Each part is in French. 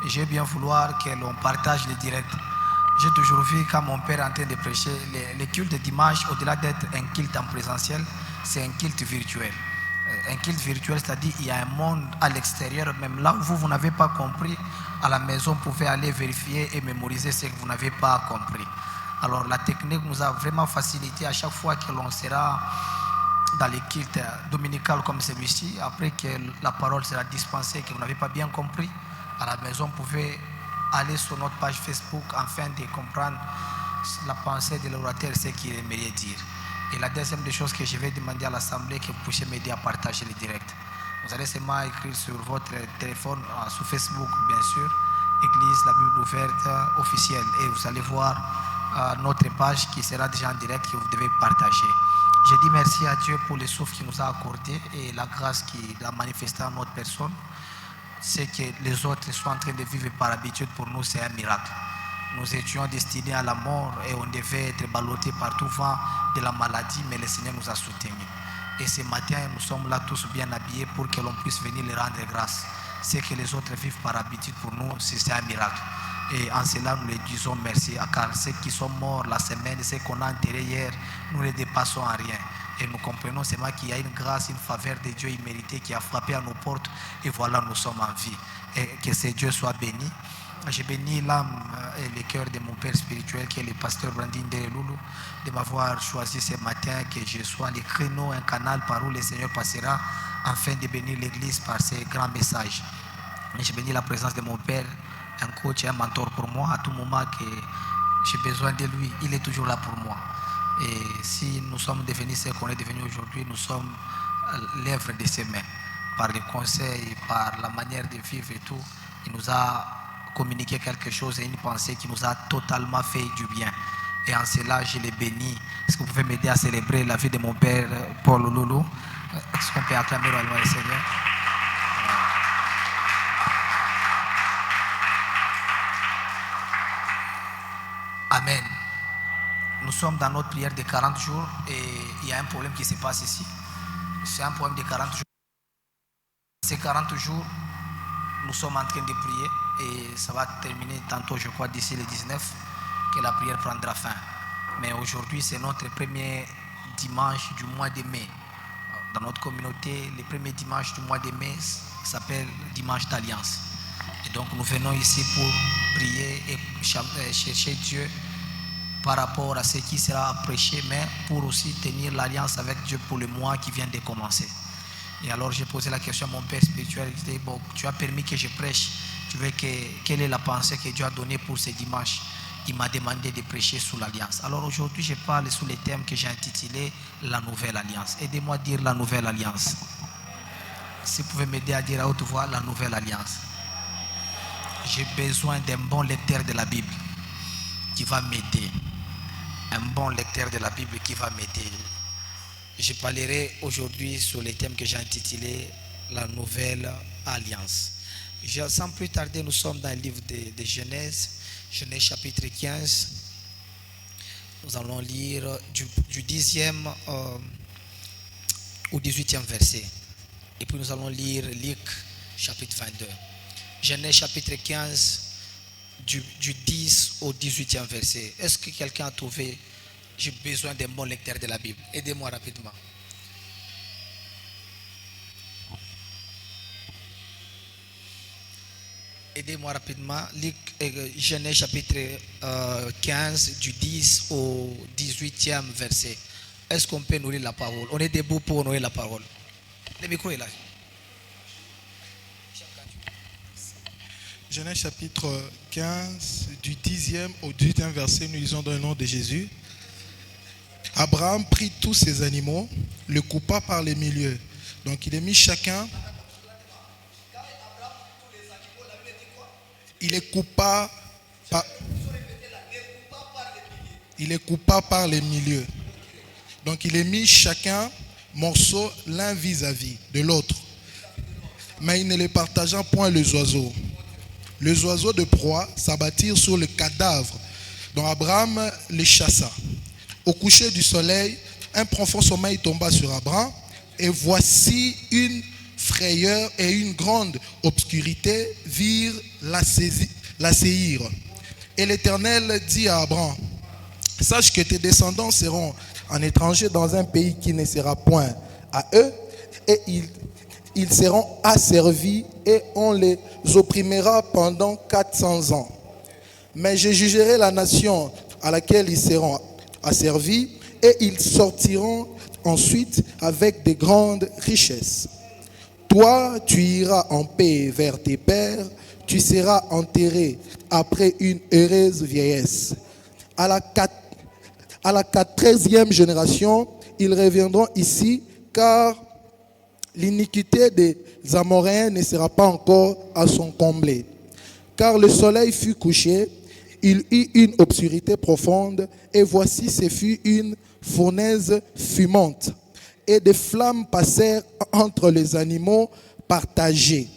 j'ai bien vouloir que l'on partage les directs. J'ai toujours vu quand mon père est en train de prêcher, le culte dimanche, au-delà d'être un culte en présentiel, c'est un culte virtuel. Un culte virtuel, c'est-à-dire qu'il y a un monde à l'extérieur, même là où vous n'avez pas compris, à la maison, vous pouvez aller vérifier et mémoriser ce que vous n'avez pas compris. Alors la technique nous a vraiment facilité à chaque fois que l'on sera dans les cultes dominicaux comme celui-ci, après que la parole sera dispensée et que vous n'avez pas bien compris, à la maison, vous pouvez aller sur notre page Facebook afin de comprendre la pensée de l'orateur, ce qu'il aimerait dire. Et la deuxième des choses que je vais demander à l'Assemblée, que vous puissiez m'aider à partager le direct. Vous allez seulement écrire sur votre téléphone, sur Facebook bien sûr, Église, la Bible ouverte officielle. Et vous allez voir notre page qui sera déjà en direct que vous devez partager. Je dis merci à Dieu pour le souffle qu'il nous a accordé et la grâce qu'il a manifestée en notre personne. Ce que les autres sont en train de vivre par habitude, pour nous, c'est un miracle. Nous étions destinés à la mort et on devait être ballottés par tout vent de la maladie, mais le Seigneur nous a soutenus. Et ce matin, nous sommes là tous bien habillés pour que l'on puisse venir leur rendre grâce. Ce que les autres vivent par habitude, pour nous, c'est un miracle. Et en cela, nous les disons merci, car ceux qui sont morts la semaine, ceux qu'on a enterrés hier, nous ne les dépassons en rien. Et nous comprenons seulement qu'il y a une grâce, une faveur de Dieu imméritée qui a frappé à nos portes. Et voilà, nous sommes en vie. Et que ce Dieu soit béni. Je bénis l'âme et le cœur de mon père spirituel qui est le pasteur Brandine Dereloulou, de m'avoir choisi ce matin, que je sois le créneau, un canal par où le Seigneur passera afin de bénir l'église par ces grands messages. Et je bénis la présence de mon père, un coach et un mentor pour moi. À tout moment que j'ai besoin de lui, il est toujours là pour moi. Et si nous sommes devenus ce qu'on est devenu aujourd'hui, nous sommes l'œuvre de ses mains. Par les conseils, par la manière de vivre et tout, il nous a communiqué quelque chose et une pensée qui nous a totalement fait du bien. Et en cela, je les bénis. Est-ce que vous pouvez m'aider à célébrer la vie de mon père, Paul Loulou? Est-ce qu'on peut acclamer réellement le Seigneur? Amen. Nous sommes dans notre prière de 40 jours et il y a un problème qui se passe ici. C'est un problème de 40 jours. Ces 40 jours, nous sommes en train de prier et ça va terminer tantôt, je crois, d'ici le 19, que la prière prendra fin. Mais aujourd'hui, c'est notre premier dimanche du mois de mai. Dans notre communauté, le premier dimanche du mois de mai s'appelle dimanche d'alliance. Et donc nous venons ici pour prier et chercher Dieu par rapport à ce qui sera prêché, mais pour aussi tenir l'alliance avec Dieu pour le mois qui vient de commencer. Et alors j'ai posé la question à mon père spirituel, il disait, bon, tu as permis que je prêche, tu veux quelle est la pensée que Dieu a donnée pour ce dimanche? Il m'a demandé de prêcher sous l'alliance. Alors aujourd'hui je parle sous le thème que j'ai intitulé la nouvelle alliance. Aidez-moi à dire la nouvelle alliance. Si vous pouvez m'aider à dire à haute voix la nouvelle alliance. J'ai besoin d'un bon lecteur de la Bible qui va m'aider. Un bon lecteur de la Bible qui va m'aider. Je parlerai aujourd'hui sur le thème que j'ai intitulé la nouvelle alliance. Sans plus tarder, nous sommes dans le livre de Genèse, Genèse chapitre 15. Nous allons lire du 10e au 18e verset. Et puis nous allons lire Luc chapitre 22. Genèse chapitre 15, du 10 au 18e verset. Est-ce que quelqu'un a trouvé? J'ai besoin d'un bon lecteur de la Bible. Aidez-moi rapidement. Aidez-moi rapidement. Genèse chapitre 15, du 10 au 18e verset. Est-ce qu'on peut nourrir la parole? On est debout pour nourrir la parole. Le micro est là. Genèse chapitre 15, du 10e au 18e verset, nous lisons dans le nom de Jésus. Abraham prit tous ses animaux, le coupa par les milieux. Donc il est mis chacun. Il les coupa par les milieux. Donc il est mis chacun morceau l'un vis-à-vis de l'autre. Mais il ne les partagea point les oiseaux. Les oiseaux de proie s'abattirent sur le cadavre dont Abraham les chassa. Au coucher du soleil, un profond sommeil tomba sur Abraham et voici une frayeur et une grande obscurité virent l'assaillir. Et l'Éternel dit à Abraham, sache que tes descendants seront en étranger dans un pays qui ne sera point à eux, et ils seront asservis et on les opprimera pendant 400 ans. Mais je jugerai la nation à laquelle ils seront asservis et ils sortiront ensuite avec de grandes richesses. Toi, tu iras en paix vers tes pères, tu seras enterré après une heureuse vieillesse. À la 14e génération, ils reviendront ici, car l'iniquité des Amoréens ne sera pas encore à son comblé. Car le soleil fut couché, il eut une obscurité profonde, et voici ce fut une fournaise fumante. Et des flammes passèrent entre les animaux partagés.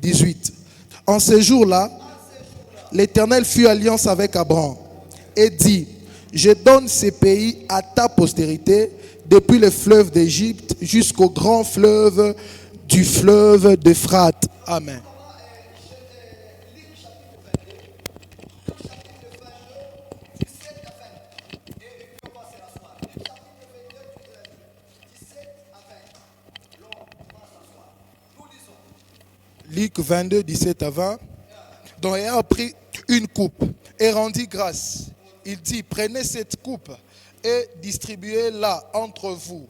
18. En ce jour-là, l'Éternel fit alliance avec Abraham et dit, je donne ces pays à ta postérité, depuis le fleuve d'Égypte jusqu'au grand fleuve du fleuve d'Euphrate. Amen. Luc 22, 17 à 20. Donc il a pris une coupe et rendit grâce. Il dit, prenez cette coupe et distribuez-la entre vous.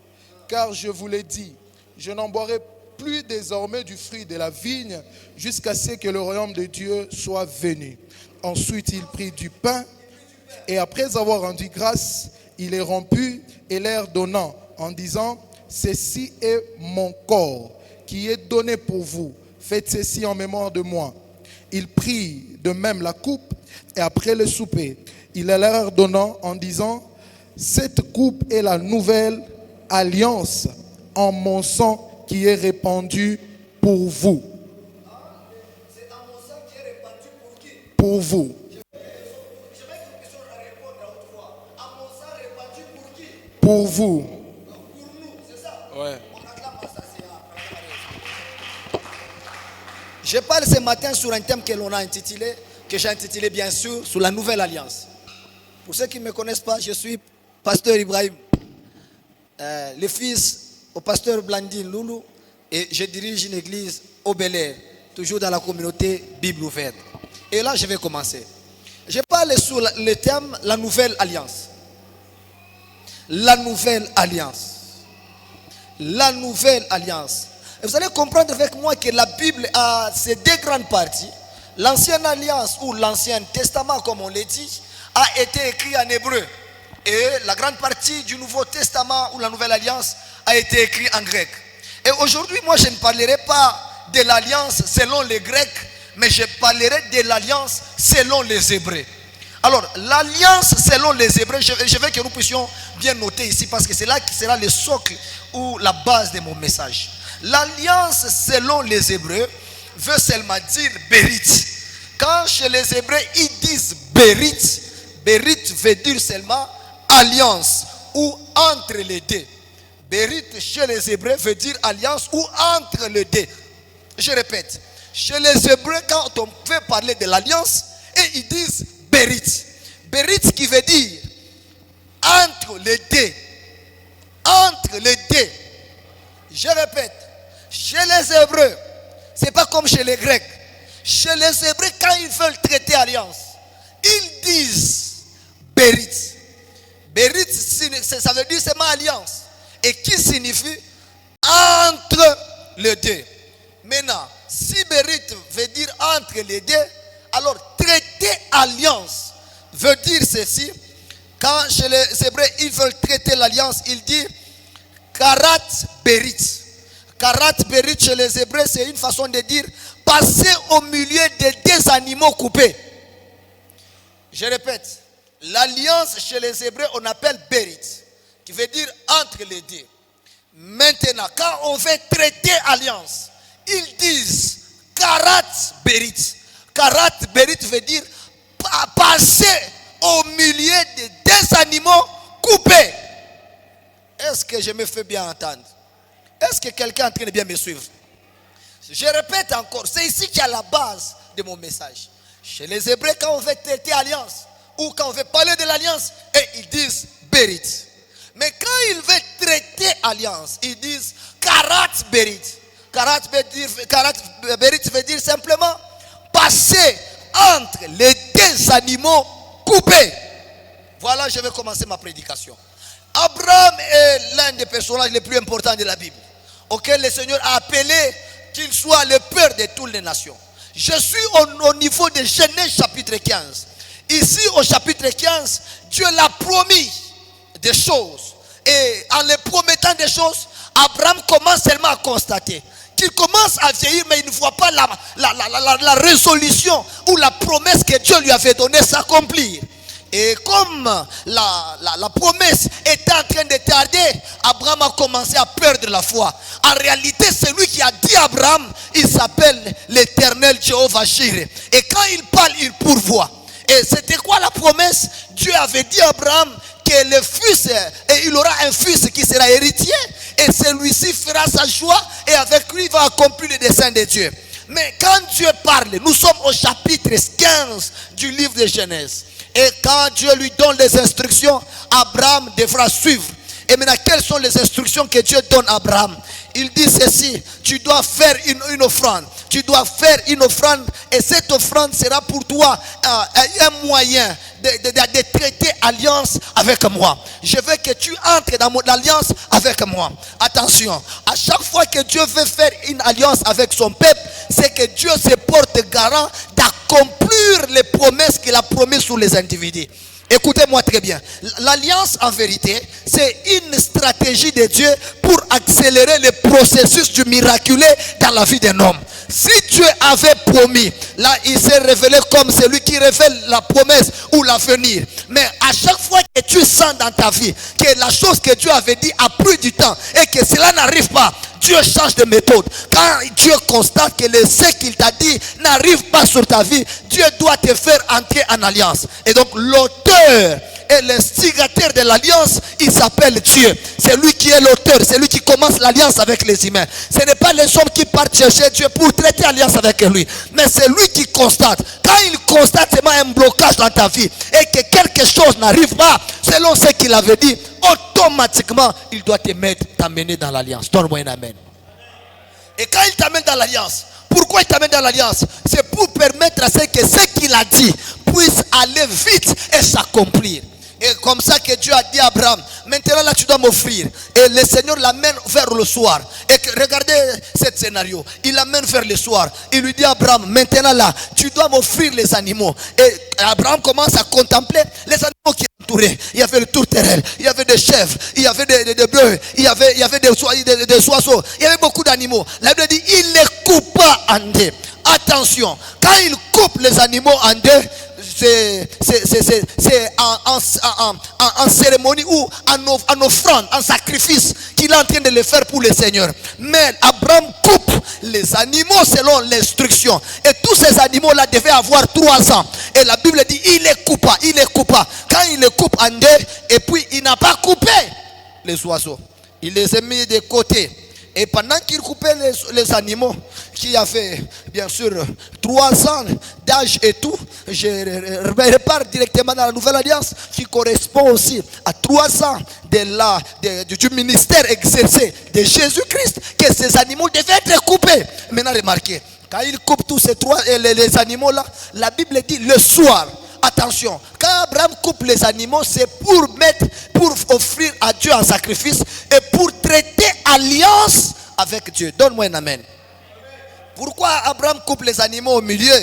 Car je vous l'ai dit, je n'en boirai plus désormais du fruit de la vigne jusqu'à ce que le royaume de Dieu soit venu. Ensuite, il prit du pain et après avoir rendu grâce, il les romput et leur donnant en disant, ceci est mon corps qui est donné pour vous. Faites ceci en mémoire de moi. Il prit de même la coupe et après le souper, il la leur donnant en disant, cette coupe est la nouvelle alliance en mon sang qui est répandu pour vous. C'est en mon sang qui est répandu pour qui? Pour vous. Je vais que nous puissions répondre à haute voix. En mon sang répandu pour qui? Pour vous. Donc pour nous, c'est ça? Ouais. On acclame à ça, c'est Je parle ce matin sur un thème que l'on a intitulé, que j'ai intitulé bien sûr, sur la nouvelle alliance. Pour ceux qui ne me connaissent pas, je suis pasteur Ibrahim, le fils au pasteur Blandine Loulou, et je dirige une église au Bel-Air, toujours dans la communauté Bible ouverte. Et là, je vais commencer. Je parle sur le thème la nouvelle alliance. La nouvelle alliance. La nouvelle alliance. Et vous allez comprendre avec moi que la Bible a ces deux grandes parties. L'ancienne alliance ou l'ancien testament, comme on l'a dit, a été écrit en hébreu. Et la grande partie du Nouveau Testament ou la Nouvelle Alliance a été écrite en grec. Et aujourd'hui, moi, je ne parlerai pas de l'alliance selon les Grecs, mais je parlerai de l'alliance selon les Hébreux. Alors, l'alliance selon les Hébreux, je veux que nous puissions bien noter ici, parce que c'est là qui sera le socle ou la base de mon message. L'alliance selon les Hébreux veut seulement dire Bérit. Quand chez les Hébreux, ils disent Bérit, Bérit veut dire seulement alliance ou entre les deux. Bérit chez les Hébreux veut dire alliance ou entre les deux. Je répète, chez les Hébreux, quand on veut parler de l'alliance, et ils disent Bérit. Bérit qui veut dire entre les deux. Entre les deux. Je répète, chez les Hébreux, ce n'est pas comme chez les Grecs. Chez les Hébreux, quand ils veulent traiter alliance, ils disent Bérit. Bérit, ça veut dire seulement alliance. Et qui signifie entre les deux. Maintenant, si Bérit veut dire entre les deux, alors traiter alliance veut dire ceci. Quand chez les Hébreux, ils veulent traiter l'alliance, ils disent Karat Bérit. Karat Bérit chez les Hébreux, c'est une façon de dire passer au milieu de deux animaux coupés. Je répète, l'alliance chez les Hébreux, on appelle Bérit, qui veut dire entre les deux. Maintenant, quand on veut traiter alliance, ils disent Karat Bérit. Karat Bérit veut dire passer au milieu de deux animaux coupés. Est-ce que je me fais bien entendre? Est-ce que quelqu'un est en train de bien me suivre? Je répète encore, c'est ici qu'il y a la base de mon message. Chez les Hébreux, quand on veut traiter alliance, ou quand on veut parler de l'alliance, et ils disent Berit. Mais quand ils veulent traiter alliance, ils disent Karat Berit. Karat Berit veut dire simplement passer entre les deux animaux coupés. Voilà, je vais commencer ma prédication. Abraham est l'un des personnages les plus importants de la Bible, auquel le Seigneur a appelé qu'il soit le père de toutes les nations. Je suis au niveau de Genèse chapitre 15. Ici au chapitre 15, Dieu l'a promis des choses. Et en les promettant des choses, Abraham commence seulement à constater qu'il commence à vieillir, mais il ne voit pas la résolution ou la promesse que Dieu lui avait donnée s'accomplir. Et comme la promesse était en train de tarder, Abraham a commencé à perdre la foi. En réalité, celui qui a dit Abraham, il s'appelle l'Éternel Jéhovah Jireh. Et quand il parle, il pourvoit. Et c'était quoi la promesse? Dieu avait dit à Abraham que le fils, et il aura un fils qui sera héritier, et celui-ci fera sa joie, et avec lui il va accomplir le dessein de Dieu. Mais quand Dieu parle, nous sommes au chapitre 15 du livre de Genèse. Et quand Dieu lui donne les instructions, Abraham devra suivre. Et maintenant, quelles sont les instructions que Dieu donne à Abraham? Il dit ceci: tu dois faire une offrande. Tu dois faire une offrande, et cette offrande sera pour toi un moyen de traiter alliance avec moi. Je veux que tu entres dans mon alliance avec moi. Attention, à chaque fois que Dieu veut faire une alliance avec son peuple, c'est que Dieu se porte garant d'accomplir les promesses qu'il a promises sur les individus. Écoutez-moi très bien. L'alliance, en vérité, c'est une stratégie de Dieu pour accélérer le processus du miraculé dans la vie d'un homme. Si Dieu avait promis, là il s'est révélé comme celui qui révèle la promesse ou l'avenir. Mais à chaque fois que tu sens dans ta vie que la chose que Dieu avait dit a pris du temps et que cela n'arrive pas, Dieu change de méthode. Quand Dieu constate que ce qu'il t'a dit n'arrive pas sur ta vie, Dieu doit te faire entrer en alliance. Et donc l'auteur et l'instigateur de l'alliance, il s'appelle Dieu. C'est lui qui est l'auteur, c'est lui qui commence l'alliance avec les humains. Ce n'est pas les hommes qui partent chercher Dieu pour traiter alliance avec lui, mais c'est lui qui constate. Quand il constate seulement un blocage dans ta vie et que quelque chose n'arrive pas selon ce qu'il avait dit, automatiquement il doit t'amener dans l'alliance. Donne-moi un amen. Et quand il t'amène dans l'alliance, pourquoi il t'amène dans l'alliance? C'est pour permettre à ce que ce qu'il a dit puisse aller vite et s'accomplir. Et comme ça que Dieu a dit à Abraham, maintenant là tu dois m'offrir. Et le Seigneur l'amène vers le soir. Et regardez ce scénario. Il l'amène vers le soir. Il lui dit à Abraham, maintenant là tu dois m'offrir les animaux. Et Abraham commence à contempler les animaux qui entouraient. Il y avait le tourterelle, il y avait des chèvres, il y avait des bœufs, il y avait des oiseaux, il y avait beaucoup d'animaux. La Bible dit, il les coupa en deux. Attention, quand il coupe les animaux en deux, c'est en cérémonie ou en offrande, en sacrifice qu'il est en train de le faire pour le Seigneur. Mais Abraham coupe les animaux selon l'instruction. Et tous ces animaux-là devaient avoir 3 ans. Et la Bible dit, il les coupa. Quand il les coupe en deux, et puis il n'a pas coupé les oiseaux. Il les a mis de côté. Et pendant qu'il coupait les animaux qui avaient bien sûr 3 ans d'âge et tout, je repars directement dans la nouvelle alliance qui correspond aussi à 3 ans du ministère exercé de Jésus-Christ, que ces animaux devaient être coupés. Maintenant remarquez, quand il coupe tous les animaux là, la Bible dit le soir. Attention, quand Abraham coupe les animaux, c'est pour offrir à Dieu un sacrifice et pour traiter alliance avec Dieu. Donne-moi un amen. Pourquoi Abraham coupe les animaux au milieu?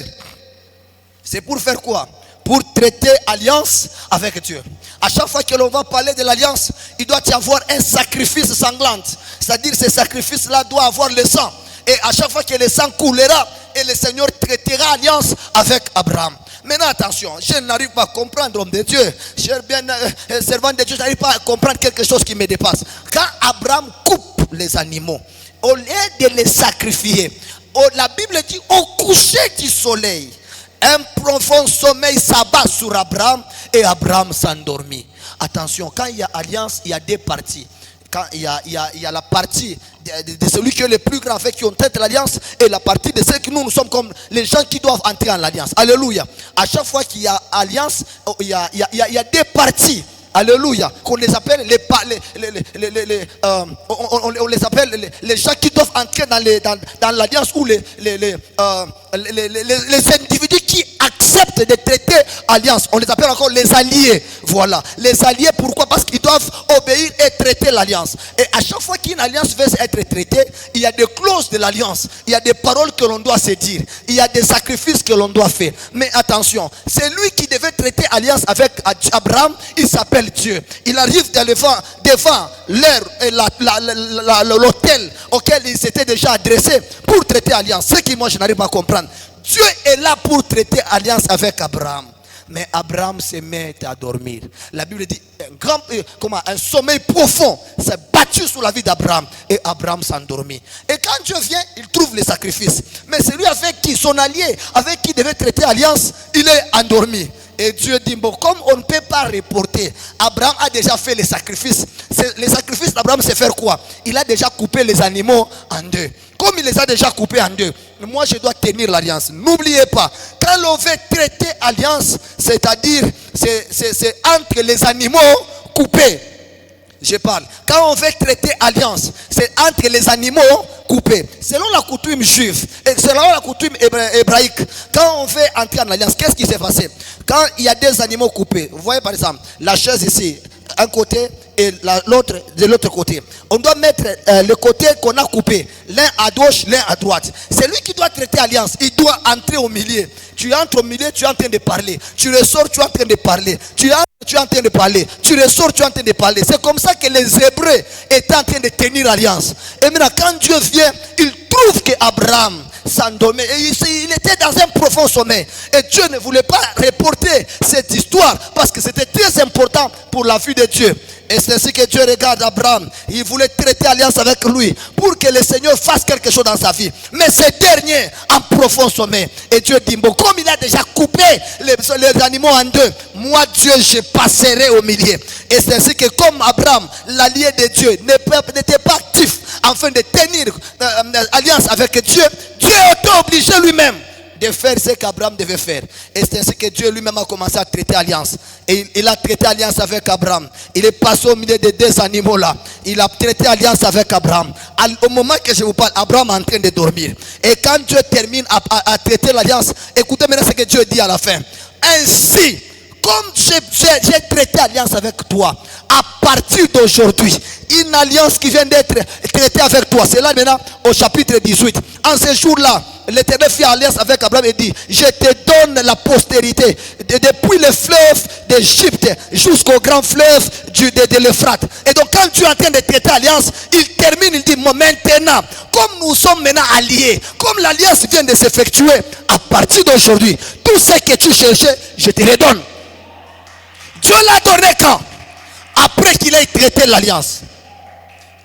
C'est pour faire quoi? Pour traiter alliance avec Dieu. À chaque fois que l'on va parler de l'alliance, il doit y avoir un sacrifice sanglant. C'est-à-dire ce sacrifice-là doit avoir le sang. Et à chaque fois que le sang coulera, et le Seigneur traitera alliance avec Abraham. Maintenant attention, je n'arrive pas à comprendre, homme de Dieu, cher bien servant de Dieu, je n'arrive pas à comprendre quelque chose qui me dépasse. Quand Abraham coupe les animaux, au lieu de les sacrifier, la Bible dit au coucher du soleil, un profond sommeil s'abat sur Abraham et Abraham s'endormit. Attention, quand il y a alliance, il y a 2 parties. quand il y a la partie de celui qui est le plus grand avec qui on traite l'alliance, et la partie de ceux qui nous sommes comme les gens qui doivent entrer en l'alliance. Alléluia. À chaque fois qu'il y a alliance, il y a des parties. Alléluia. Qu'on les appelle on les appelle les gens qui doivent entrer dans l'alliance, ou les individus qui acceptent de traiter alliance. On les appelle encore les alliés. Voilà. Les alliés, pourquoi? Parce qu'ils doivent obéir et traiter l'alliance. Et à chaque fois qu'une alliance veut être traitée, il y a des clauses de l'alliance. Il y a des paroles que l'on doit se dire. Il y a des sacrifices que l'on doit faire. Mais attention, c'est lui qui devait traiter alliance avec Abraham. Il s'appelle Dieu. Il arrive devant l'autel auquel il s'était déjà adressé pour traiter alliance. Ce qui moi je n'arrive pas à comprendre. Dieu est là pour traiter alliance avec Abraham. Mais Abraham se met à dormir. La Bible dit un sommeil profond s'est battu sur la vie d'Abraham. Et Abraham s'endormit. Et quand Dieu vient, il trouve les sacrifices. Mais celui avec qui, son allié, avec qui il devait traiter alliance, il est endormi. Et Dieu dit, bon, comme on ne peut pas reporter, Abraham a déjà fait les sacrifices. Les sacrifices d'Abraham, c'est faire quoi? Il a déjà coupé les animaux en deux. Comme il les a déjà coupés en deux, moi je dois tenir l'alliance. N'oubliez pas, quand l'on veut traiter alliance, c'est-à-dire, c'est entre les animaux coupés. Je parle. Quand on veut traiter alliance, c'est entre les animaux coupés. Selon la coutume juive et selon la coutume hébraïque, quand on veut entrer en alliance, qu'est-ce qui s'est passé? Quand il y a des animaux coupés, vous voyez par exemple la chaise ici, un côté et l'autre de l'autre côté. On doit mettre le côté qu'on a coupé, l'un à gauche, l'un à droite. C'est lui qui doit traiter alliance. Il doit entrer au milieu. Tu entres au milieu, tu es en train de parler. Tu ressors, tu es en train de parler. Tu entres, tu es en train de parler. Tu ressors, tu es en train de parler. C'est comme ça que les Hébreux étaient en train de tenir alliance. Et maintenant, quand Dieu vient, il trouve qu'Abraham s'endormait. Et il était dans un profond sommeil. Et Dieu ne voulait pas reporter cette histoire parce que c'était très important pour la vie de Dieu. Et c'est ainsi que Dieu regarde Abraham. Il voulait traiter alliance avec lui pour que le Seigneur fasse quelque chose dans sa vie. Mais ce dernier en profond sommeil. Et Dieu dit, bon, comme il a déjà coupé les animaux en deux, moi Dieu je passerai au milieu. Et c'est ainsi que comme Abraham, l'allié de Dieu, n'était pas actif afin de tenir alliance avec Dieu, Dieu était obligé lui-même de faire ce qu'Abraham devait faire. Et c'est ainsi que Dieu lui-même a commencé à traiter alliance. Et il a traité alliance avec Abraham. Il est passé au milieu de deux animaux là. Il a traité alliance avec Abraham. Au moment que je vous parle, Abraham est en train de dormir. Et quand Dieu termine à traiter l'alliance, écoutez maintenant ce que Dieu dit à la fin. Ainsi, comme j'ai traité alliance avec toi, à partir d'aujourd'hui, une alliance qui vient d'être traitée avec toi. C'est là maintenant au chapitre 18. En ce jour-là, l'Éternel fit alliance avec Abraham et dit, je te donne la postérité depuis le fleuve d'Égypte jusqu'au grand fleuve de l'Euphrate. Et donc quand tu es en train de traiter alliance, il termine, il dit, maintenant, comme nous sommes maintenant alliés, comme l'alliance vient de s'effectuer, à partir d'aujourd'hui, tout ce que tu cherchais, je te redonne. Dieu l'a donné quand? Après qu'il ait traité l'alliance.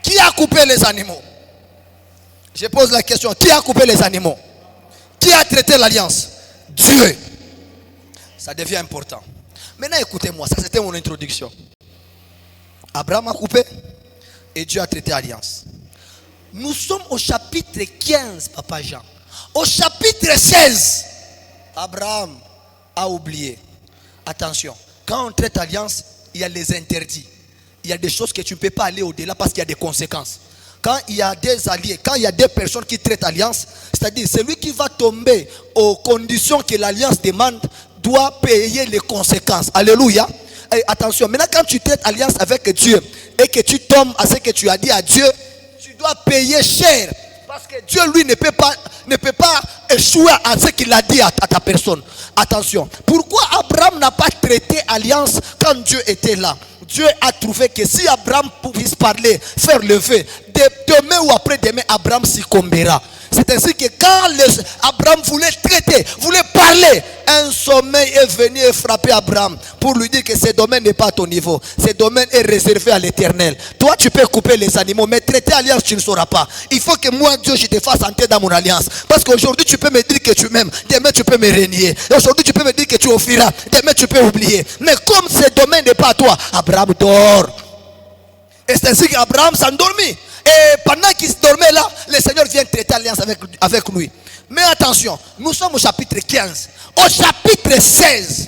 Qui a coupé les animaux? Je pose la question, qui a coupé les animaux? Qui a traité l'alliance? Dieu. Ça devient important. Maintenant écoutez-moi, ça c'était mon introduction. Abraham a coupé et Dieu a traité l'alliance. Nous sommes au chapitre 15, Papa Jean. Au chapitre 16, Abraham a oublié. Attention, quand on traite l'alliance, il y a les interdits. Il y a des choses que tu ne peux pas aller au-delà parce qu'il y a des conséquences. Quand il y a des alliés, quand il y a des personnes qui traitent alliance, c'est-à-dire celui qui va tomber aux conditions que l'alliance demande doit payer les conséquences. Alléluia. Et attention, maintenant quand tu traites alliance avec Dieu et que tu tombes à ce que tu as dit à Dieu, tu dois payer cher. Parce que Dieu lui ne peut pas échouer à ce qu'il a dit à ta personne. Attention, pourquoi Abraham n'a pas traité alliance quand Dieu était là? Dieu a trouvé que si Abraham puisse parler, faire le vœu, demain ou après-demain, Abraham succombera. C'est ainsi que quand Abraham voulait traiter, voulait parler, un sommeil est venu et frapper Abraham pour lui dire que ce domaine n'est pas à ton niveau. Ce domaine est réservé à l'Éternel. Toi, tu peux couper les animaux, mais traiter alliance, tu ne sauras pas. Il faut que moi, Dieu, je te fasse entrer dans mon alliance. Parce qu'aujourd'hui, tu peux me dire que tu m'aimes. Demain, tu peux me renier. Aujourd'hui, tu peux me dire que tu offriras. Demain, tu peux oublier. Mais comme ce domaine n'est pas à toi, Abraham dort. Et c'est ainsi qu'Abraham s'endormit. Et pendant qu'il dormait là, le Seigneur vient traiter alliance avec lui. Mais attention, nous sommes au chapitre 15. Au chapitre 16,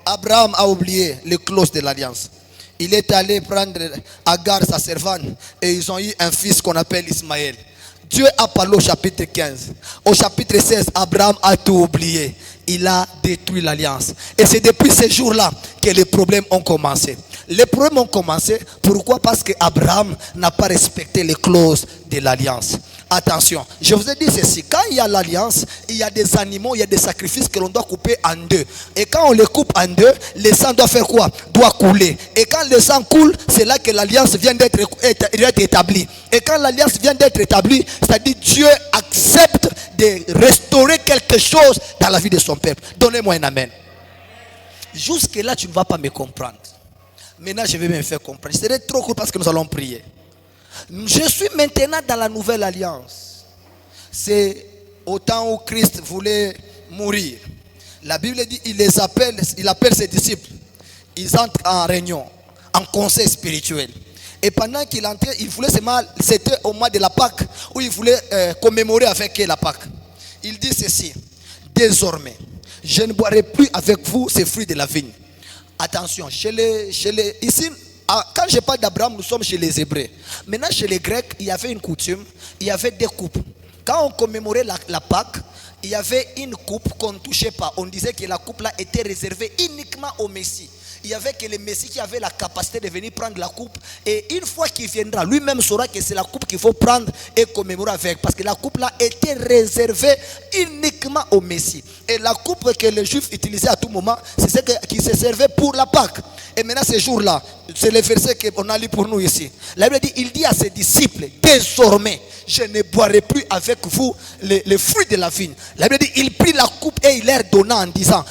Abraham a oublié les clauses de l'alliance. Il est allé prendre Agar, sa servante, et ils ont eu un fils qu'on appelle Ismaël. Dieu a parlé au chapitre 15. Au chapitre 16, Abraham a tout oublié. Il a détruit l'alliance. Et c'est depuis ce jour-là que les problèmes ont commencé. Les problèmes ont commencé. Pourquoi? Parce qu'Abraham n'a pas respecté les clauses de l'alliance. Attention, je vous ai dit ceci. Quand il y a l'alliance, il y a des animaux, il y a des sacrifices que l'on doit couper en deux. Et quand on les coupe en deux, le sang doit faire quoi? Doit couler. Et quand le sang coule, c'est là que l'alliance vient d'être établie. Et quand l'alliance vient d'être établie, c'est-à-dire Dieu accepte de restaurer quelque chose dans la vie de son peuple. Donnez-moi un amen. Jusque-là, tu ne vas pas me comprendre. Maintenant, je vais me faire comprendre. Ce serait trop court parce que nous allons prier. Je suis maintenant dans la nouvelle alliance. C'est au temps où Christ voulait mourir. La Bible dit il appelle ses disciples. Ils entrent en réunion, en conseil spirituel. Et pendant qu'il entrait, c'était au mois de la Pâque où il voulait commémorer avec la Pâque. Il dit ceci: désormais, je ne boirai plus avec vous ces fruits de la vigne. Attention, ici, quand je parle d'Abraham, nous sommes chez les Hébreux. Maintenant, chez les Grecs, il y avait une coutume, il y avait des coupes. Quand on commémorait la Pâque, il y avait une coupe qu'on ne touchait pas. On disait que la coupe là était réservée uniquement au Messie. Il y avait que le Messie qui avait la capacité de venir prendre la coupe. Et une fois qu'il viendra, lui-même saura que c'est la coupe qu'il faut prendre et commémorer avec. Parce que la coupe là était réservée uniquement au Messie. Et la coupe que les Juifs utilisaient à tout moment, c'est celle qui se servait pour la Pâque. Et maintenant ce jour-là, c'est le verset qu'on a lu pour nous ici. La Bible dit, il dit à ses disciples: désormais, je ne boirai plus avec vous les fruits de la vigne. La Bible dit, il prit la coupe et il leur donna en disant: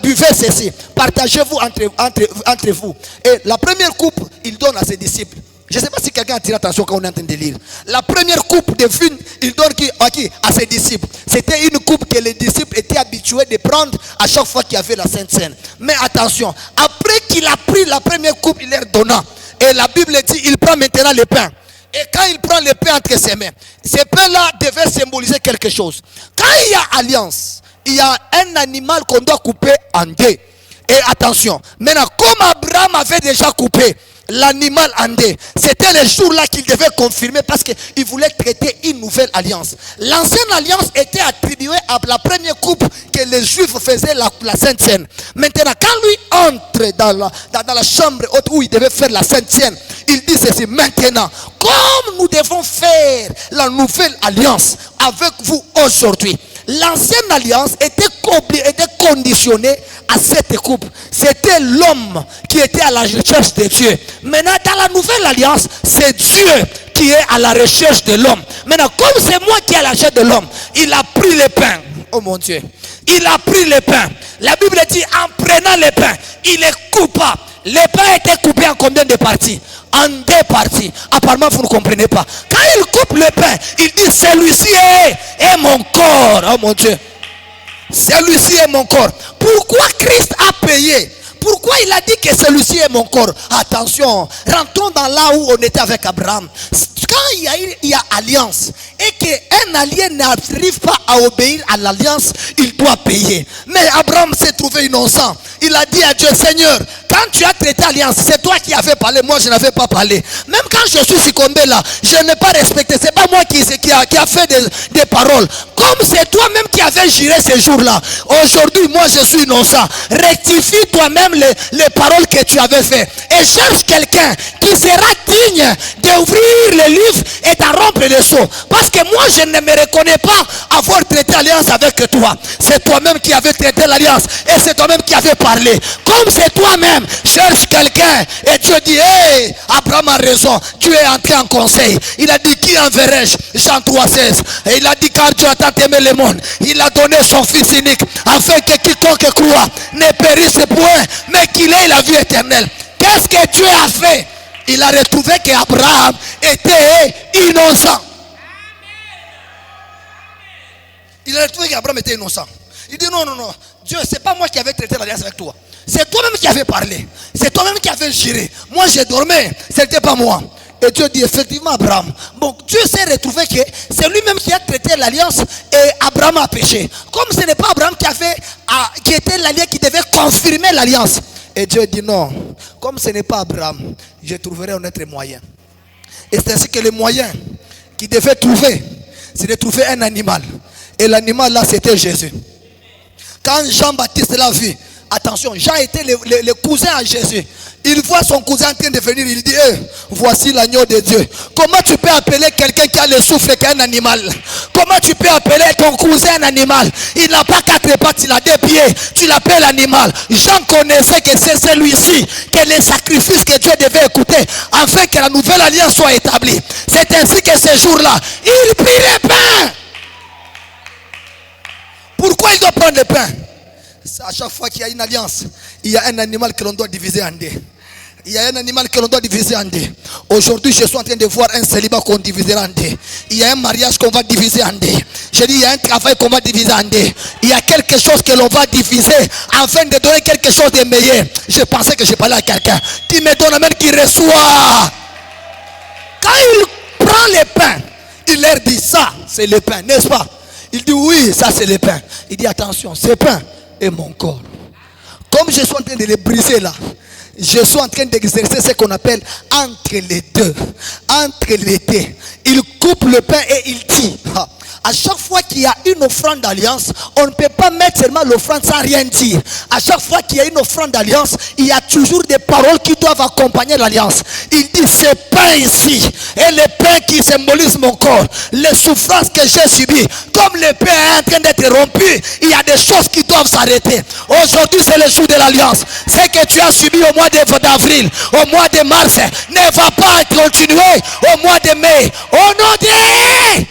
buvez ceci, partagez-vous entre vous. Et la première coupe, il donne à ses disciples. Je ne sais pas si quelqu'un a tiré attention quand on est en train de lire. La première coupe de vin, il donne à qui? À ses disciples. C'était une coupe que les disciples étaient habitués de prendre à chaque fois qu'il y avait la Sainte Seine. Mais attention, après qu'il a pris la première coupe, il leur donna. Et la Bible dit, il prend maintenant le pain. Et quand il prend le pain entre ses mains, ce pain-là devait symboliser quelque chose. Quand il y a alliance, il y a un animal qu'on doit couper en deux. Et attention, maintenant, comme Abraham avait déjà coupé l'animal en deux, c'était le jour-là qu'il devait confirmer parce qu'il voulait traiter une nouvelle alliance. L'ancienne alliance était attribuée à la première coupe que les Juifs faisaient la Sainte Seine. Maintenant, quand lui entre dans la chambre haute où il devait faire la Sainte Seine, il dit ceci: maintenant, comme nous devons faire la nouvelle alliance avec vous aujourd'hui, l'ancienne alliance était conditionnée à cette coupe. C'était l'homme qui était à la recherche de Dieu. Maintenant, dans la nouvelle alliance, c'est Dieu qui est à la recherche de l'homme. Maintenant, comme c'est moi qui ai à la recherche de l'homme, il a pris le pain. Oh mon Dieu. Il a pris le pain. La Bible dit, en prenant le pain, il les coupa. Le pain était coupé en combien de parties? En deux parties. Apparemment, vous ne comprenez pas. Quand il coupe le pain, il dit, celui-ci est mon corps. Oh mon Dieu. Celui-ci est mon corps. Pourquoi Christ a payé? Pourquoi il a dit que celui-ci est mon corps? Attention, rentrons dans là où on était avec Abraham. Quand il y a alliance et qu'un allié n'arrive pas à obéir à l'alliance, il doit payer. Mais Abraham s'est trouvé innocent. Il a dit à Dieu: Seigneur, quand tu as traité l'alliance, c'est toi qui avais parlé, moi je n'avais pas parlé. Même quand je suis succombé là, je n'ai pas respecté. C'est pas moi qui a fait des paroles. Comme c'est toi-même qui avais juré ces jours-là, aujourd'hui moi je suis innocent. Rectifie toi-même les paroles que tu avais fait. Et cherche quelqu'un qui sera digne d'ouvrir le livre et d'en rompre les sceaux. Parce que moi je ne me reconnais pas avoir traité l'alliance avec toi. C'est toi-même qui avais traité l'alliance. Et c'est toi-même qui avais parlé. Comme c'est toi-même, cherche quelqu'un. Et Dieu dit: hey, Abraham a raison. Dieu est entré en conseil. Il a dit: qui enverrai-je? Jean 3,16. Et il a dit: car Dieu a tant aimé le monde, il a donné son fils unique, afin que quiconque croit ne périsse point, mais qu'il ait la vie éternelle. Qu'est-ce que Dieu a fait? Il a retrouvé qu'Abraham était innocent. Il a retrouvé qu'Abraham était innocent. Il dit: non, Dieu, c'est pas moi qui avais traité l'alliance avec toi. C'est toi-même qui avais parlé. C'est toi-même qui avais juré. Moi, je dormais. Ce n'était pas moi. Et Dieu dit effectivement Abraham. Bon, Dieu s'est retrouvé que c'est lui-même qui a traité l'alliance et Abraham a péché. Comme ce n'est pas Abraham qui était l'allié qui devait confirmer l'alliance. Et Dieu dit non. Comme ce n'est pas Abraham, je trouverai un autre moyen. Et c'est ainsi que le moyen qu'il devait trouver, c'est de trouver un animal. Et l'animal là, c'était Jésus. Quand Jean-Baptiste l'a vu, attention, Jean était le cousin à Jésus. Il voit son cousin en train de venir, il dit voici l'agneau de Dieu. Comment tu peux appeler quelqu'un qui a le souffle qu'un animal? Comment tu peux appeler ton cousin un animal? Il n'a pas 4 pattes, il a 2 pieds. Tu l'appelles animal. Jean connaissait que c'est celui-ci, que les sacrifices que Dieu devait écouter afin que la nouvelle alliance soit établie. C'est ainsi que ce jour-là, il prit le pain. Pourquoi il doit prendre le pain? À chaque fois qu'il y a une alliance, il y a un animal que l'on doit diviser en deux. Il y a un animal que l'on doit diviser en deux. Aujourd'hui, je suis en train de voir un célibat qu'on divisera en deux. Il y a un mariage qu'on va diviser en deux. Je dis, il y a un travail qu'on va diviser en deux. Il y a quelque chose que l'on va diviser afin de donner quelque chose de meilleur. Je pensais que je parlais à quelqu'un qui me donne, même qui reçoit. Quand il prend le pain, il leur dit ça, c'est le pain, n'est-ce pas? Il dit oui, ça c'est le pain. Il dit attention, ce pain est mon corps. Comme je suis en train de le briser là, je suis en train d'exercer ce qu'on appelle entre les deux. Entre les deux. Il coupe le pain et il dit. À chaque fois qu'il y a une offrande d'alliance, on ne peut pas mettre seulement l'offrande sans rien dire. À chaque fois qu'il y a une offrande d'alliance, il y a toujours des paroles qui doivent accompagner l'alliance. Il dit ce pain ici et le pain qui symbolise mon corps, les souffrances que j'ai subies, comme le pain est en train d'être rompu, il y a des choses qui doivent s'arrêter. Aujourd'hui c'est le jour de l'alliance. Ce que tu as subi au mois d'avril, au mois de mars, ne va pas continuer au mois de mai. Au nom de...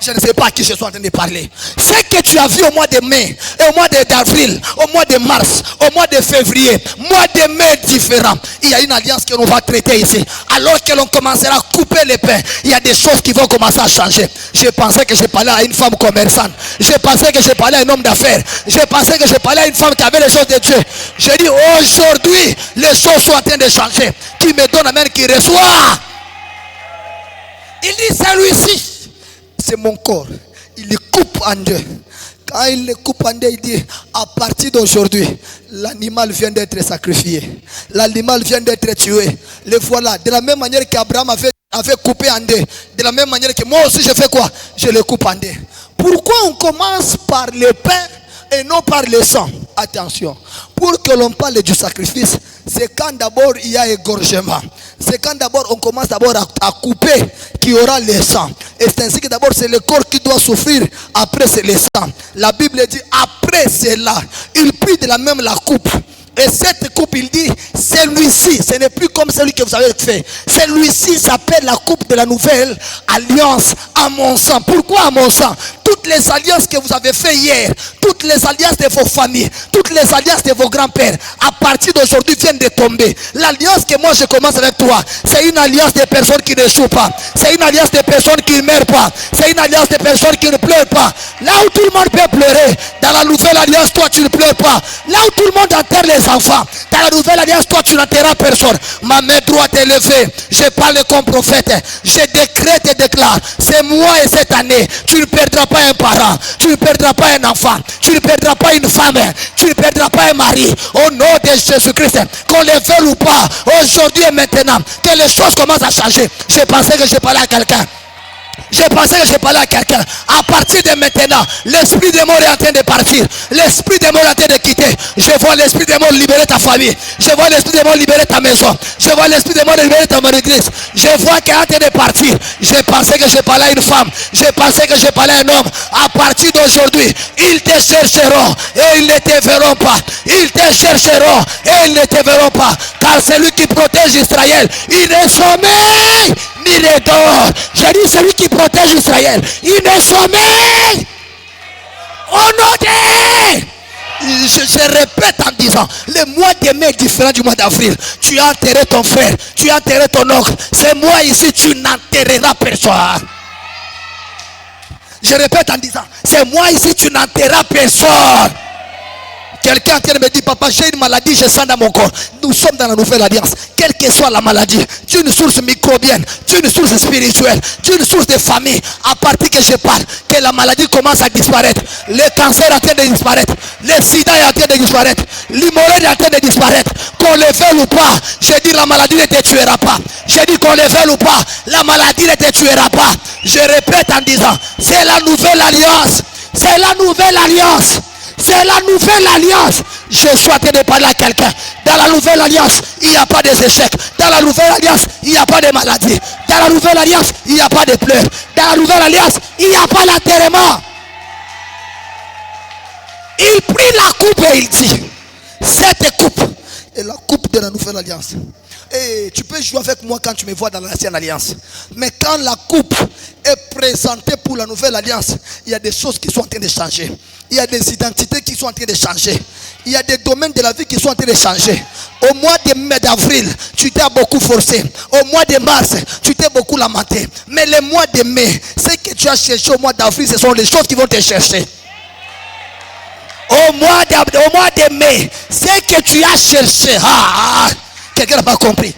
Je ne sais pas à qui je suis en train de parler. Ce que tu as vu au mois de mai, et au mois d'avril, au mois de mars, au mois de février, mois de mai différents. Il y a une alliance que l'on va traiter ici. Alors que l'on commencera à couper les pains, il y a des choses qui vont commencer à changer. Je pensais que je parlais à une femme commerçante. Je pensais que je parlais à un homme d'affaires. Je pensais que je parlais à une femme qui avait les choses de Dieu. Je dis aujourd'hui, les choses sont en train de changer. Qui me donne, amen, qui reçoit. Il dit celui-ci. C'est mon corps. Il le coupe en deux. Quand il le coupe en deux, il dit à partir d'aujourd'hui, l'animal vient d'être sacrifié. L'animal vient d'être tué. Le voilà. De la même manière qu'Abraham avait coupé en deux. De la même manière que moi aussi je fais quoi? Je le coupe en deux. Pourquoi on commence par le pain et non par le sang? Attention. Pour que l'on parle du sacrifice, c'est quand d'abord il y a égorgement. C'est quand d'abord on commence d'abord à couper qu'il y aura le sang. Et c'est ainsi que d'abord c'est le corps qui doit souffrir. Après c'est le sang. La Bible dit après cela, il prit de la même la coupe. Et cette coupe, il dit, celui-ci, ce n'est plus comme celui que vous avez fait. Celui-ci s'appelle la coupe de la nouvelle alliance à mon sang. Pourquoi à mon sang? Toutes les alliances que vous avez fait hier, toutes les alliances de vos familles, toutes les alliances de vos grands-pères, à partir d'aujourd'hui viennent de tomber. L'alliance que moi je commence avec toi, c'est une alliance de personnes qui ne jouent pas. C'est une alliance de personnes qui ne meurent pas. C'est une alliance de personnes qui ne pleurent pas. Là où tout le monde peut pleurer, dans la nouvelle alliance, toi tu ne pleures pas. Là où tout le monde enterre les enfants, dans la nouvelle alliance, toi tu n'enterras personne. Ma main droite est levée, je parle comme prophète, je décrète et déclare, c'est moi et cette année, tu ne perdras pas un parent, tu ne perdras pas un enfant, tu ne perdras pas une femme, tu ne perdras pas un mari. Au nom de Jésus-Christ, qu'on le veuille ou pas, aujourd'hui et maintenant, que les choses commencent à changer. Je pensais que je parlais à quelqu'un. Je pensais que je parlais à quelqu'un. À partir de maintenant, l'esprit de mort est en train de partir. L'esprit de mort est en train de quitter. Je vois l'esprit de mort libérer ta famille. Je vois l'esprit de mort libérer ta maison. Je vois l'esprit de mort libérer ta église. Je vois qu'elle est en train de partir. Je pensais que je parlais à une femme. Je pensais que je parlais à un homme. À partir d'aujourd'hui, ils te chercheront et ils ne te verront pas. Ils te chercheront et ils ne te verront pas. Car celui qui protège Israël, il ne sommeille ni ne dort. J'ai dit celui qui protège Israël, il ne sommeille. Au nom de... Je répète en disant, le mois de mai est différent du mois d'avril. Tu as enterré ton frère, tu as enterré ton oncle. C'est moi ici, tu n'enterreras personne. Je répète en disant, c'est moi ici, tu n'enterreras personne. Quelqu'un est en train de me dire, papa, j'ai une maladie, je sens dans mon corps. Nous sommes dans la nouvelle alliance. Quelle que soit la maladie, d'une source microbienne, d'une source spirituelle, d'une source de famille, à partir que je parle, que la maladie commence à disparaître. Le cancer est en train de disparaître. Le sida est en train de disparaître. L'hémorroïde est en train de disparaître. Qu'on le veuille ou pas, je dis la maladie ne te tuera pas. Je dis qu'on le veuille ou pas, la maladie ne te tuera pas. Je répète en disant, c'est la nouvelle alliance. C'est la nouvelle alliance. C'est la nouvelle alliance. Je suis en train de parler à quelqu'un. Dans la nouvelle alliance, il n'y a pas d'échecs. Dans la nouvelle alliance, il n'y a pas de maladie. Dans la nouvelle alliance, il n'y a pas de pleurs. Dans la nouvelle alliance, il n'y a pas l'enterrement. Il prit la coupe et il dit, cette coupe est la coupe de la nouvelle alliance. Et tu peux jouer avec moi quand tu me vois dans l'ancienne alliance. Mais quand la coupe est présentée pour la nouvelle alliance, il y a des choses qui sont en train de changer. Il y a des identités qui sont en train de changer. Il y a des domaines de la vie qui sont en train de changer. Au mois d'avril, tu t'es beaucoup forcé. Au mois de mars, tu t'es beaucoup lamenté. Mais le mois de mai, ce que tu as cherché au mois d'avril, ce sont les choses qui vont te chercher. Au mois de mai, ce que tu as cherché, quelqu'un n'a pas compris.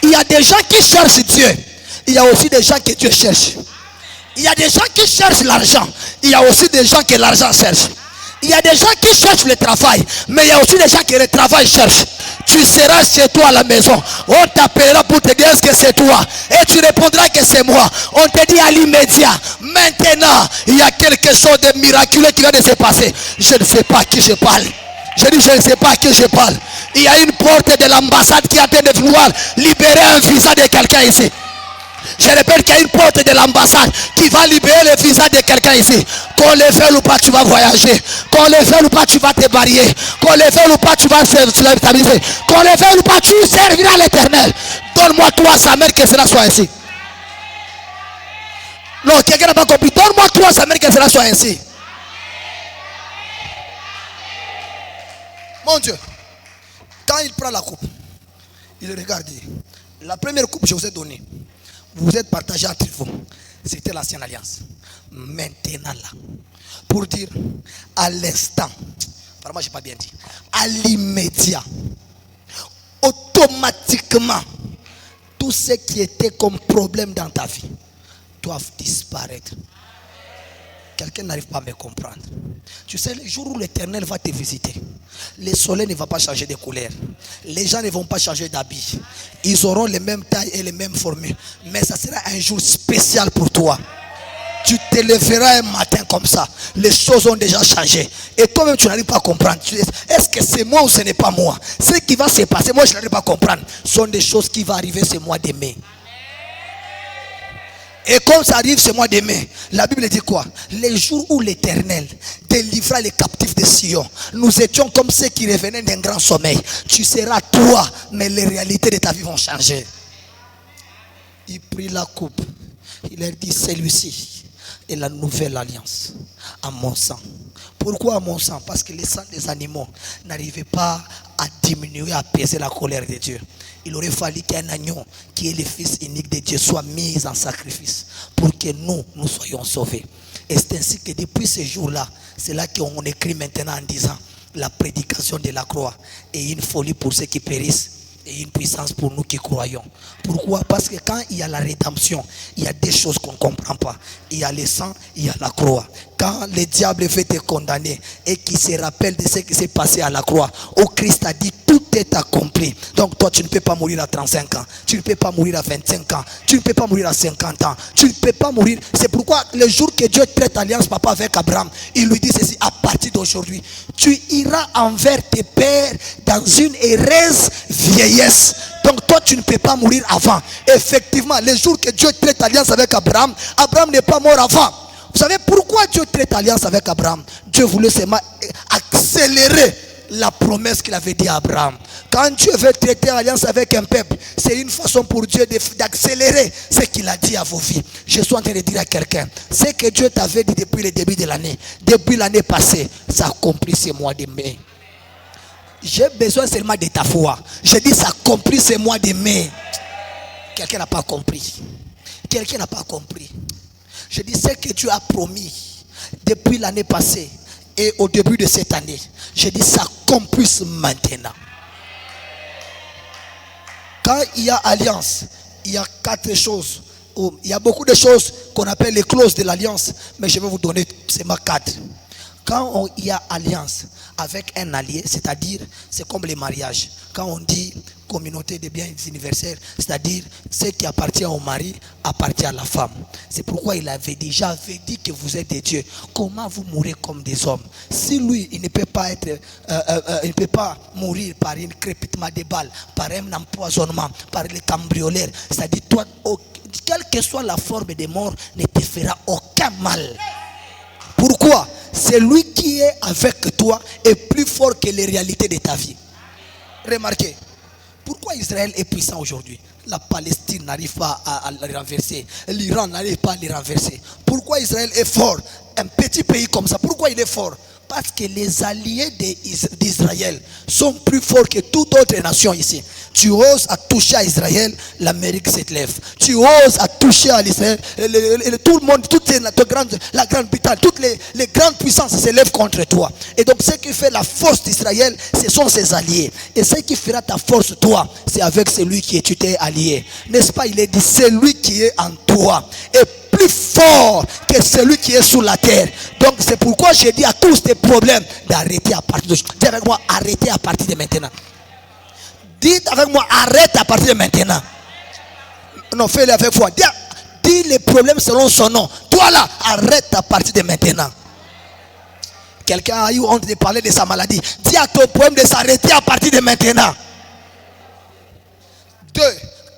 Il y a des gens qui cherchent Dieu. Il y a aussi des gens que Dieu cherche. Il y a des gens qui cherchent l'argent. Il y a aussi des gens que l'argent cherche. Il y a des gens qui cherchent le travail. Mais il y a aussi des gens que le travail cherche. Tu seras chez toi à la maison. On t'appellera pour te dire est-ce que c'est toi. Et tu répondras que c'est moi. On te dit à l'immédiat. Maintenant, il y a quelque chose de miraculeux qui vient de se passer. Je ne sais pas à qui je parle. Je dis je ne sais pas à qui je parle. Il y a une porte de l'ambassade qui est en train de vouloir libérer un visa de quelqu'un ici. Je répète qu'il y a une porte de l'ambassade qui va libérer le visa de quelqu'un ici. Qu'on le veuille ou pas, tu vas voyager. Qu'on le veuille ou pas, tu vas te marier. Qu'on le veuille ou pas, tu vas stabiliser. Qu'on le veuille ou pas, tu serviras l'Éternel. Donne-moi 300 000 que cela soit ainsi. Non, quelqu'un n'a pas compris. Donne-moi 300 000 que cela soit ainsi. Mon Dieu, quand il prend la coupe, il regarde. La première coupe que je vous ai donnée, vous êtes partagés entre vous. C'était l'ancienne alliance. Maintenant là, pour dire à l'instant, vraiment je n'ai pas bien dit, à l'immédiat, automatiquement, tout ce qui était comme problème dans ta vie doivent disparaître. Quelqu'un n'arrive pas à me comprendre. Tu sais, le jour où l'Éternel va te visiter, le soleil ne va pas changer de couleur. Les gens ne vont pas changer d'habit. Ils auront les mêmes tailles et les mêmes formules. Mais ça sera un jour spécial pour toi. Tu te lèveras un matin comme ça. Les choses ont déjà changé. Et toi-même, tu n'arrives pas à comprendre. Est-ce que c'est moi ou ce n'est pas moi? Ce qui va se passer, moi, je n'arrive pas à comprendre. Ce sont des choses qui vont arriver ce mois de mai. Et comme ça arrive ce mois de mai, la Bible dit quoi? Les jours où l'Éternel délivra les captifs de Sion, nous étions comme ceux qui revenaient d'un grand sommeil. Tu seras toi, mais les réalités de ta vie vont changer. Il prit la coupe. Il leur dit, celui-ci est la nouvelle alliance à mon sang. Pourquoi à mon sang? Parce que le sang des animaux n'arrivait pas à diminuer, à apaiser la colère de Dieu. Il aurait fallu qu'un agneau qui est le fils unique de Dieu soit mis en sacrifice pour que nous soyons sauvés. Et c'est ainsi que depuis ce jour-là, c'est là qu'on écrit maintenant en disant la prédication de la croix est une folie pour ceux qui périssent et une puissance pour nous qui croyons. Pourquoi? Parce que quand il y a la rédemption, il y a des choses qu'on ne comprend pas. Il y a le sang, il y a la croix. Quand le diable veut te condamner et qu'il se rappelle de ce qui s'est passé à la croix, où Christ a dit tout est accompli. Donc toi tu ne peux pas mourir à 35 ans, tu ne peux pas mourir à 25 ans, tu ne peux pas mourir à 50 ans, tu ne peux pas mourir. C'est pourquoi le jour que Dieu traite alliance papa avec Abraham, il lui dit ceci: à partir d'aujourd'hui, tu iras envers tes pères dans une heureuse vieillesse. Donc toi tu ne peux pas mourir avant. Effectivement, le jour que Dieu traite alliance avec Abraham, Abraham n'est pas mort avant. Vous savez pourquoi Dieu traite alliance avec Abraham? Dieu voulait seulement accélérer la promesse qu'il avait dit à Abraham. Quand Dieu veut traiter alliance avec un peuple, c'est une façon pour Dieu d'accélérer ce qu'il a dit à vos vies. Je suis en train de dire à quelqu'un, ce que Dieu t'avait dit depuis le début de l'année, depuis l'année passée, ça accomplit ce mois de mai. J'ai besoin seulement de ta foi. Je dis ça accomplit ce mois de mai. Quelqu'un n'a pas compris. Quelqu'un n'a pas compris. Je dis ce que Dieu a promis depuis l'année passée, et au début de cette année, je dis s'accomplisse maintenant. Quand il y a alliance, il y a 4 choses. Il y a beaucoup de choses qu'on appelle les clauses de l'alliance, mais je vais vous donner seulement 4. Quand il y a alliance avec un allié, c'est-à-dire, c'est comme les mariages. Quand on dit communauté de biens universels, c'est-à-dire ce qui appartient au mari appartient à la femme. C'est pourquoi il avait dit que vous êtes des dieux. Comment vous mourrez comme des hommes? Si lui, il ne peut pas il ne peut pas mourir par un crépitement de balles, par un empoisonnement, par les cambrioleurs, c'est-à-dire toi, quelle que soit la forme de mort, ne te fera aucun mal. Pourquoi? Celui qui est avec toi est plus fort que les réalités de ta vie. Remarquez, pourquoi Israël est puissant aujourd'hui? La Palestine n'arrive pas à le renverser. L'Iran n'arrive pas à le renverser. Pourquoi Israël est fort? Un petit pays comme ça, pourquoi il est fort? Parce que les alliés d'Israël sont plus forts que toute autre nation ici. Tu oses à toucher à Israël, l'Amérique se lève. Tu oses à toucher à l'Israël, tout le monde, la Grande-Bretagne, toutes les grandes puissances se lèvent contre toi. Et donc ce qui fait la force d'Israël, ce sont ses alliés. Et ce qui fera ta force, toi, c'est avec celui qui tu t'es allié. N'est-ce pas? Il est dit, celui qui est en toi est plus fort que celui qui est sous la terre. Donc c'est pourquoi j'ai dit à tous tes problèmes d'arrêter à partir de... Dis avec moi, arrêtez à partir de maintenant. Dites avec moi, arrête à partir de maintenant. Non, fais-le avec foi. Dis les problèmes selon son nom. Toi là, arrête à partir de maintenant. Quelqu'un a eu honte de parler de sa maladie. Dis à ton problème de s'arrêter à partir de maintenant. 2.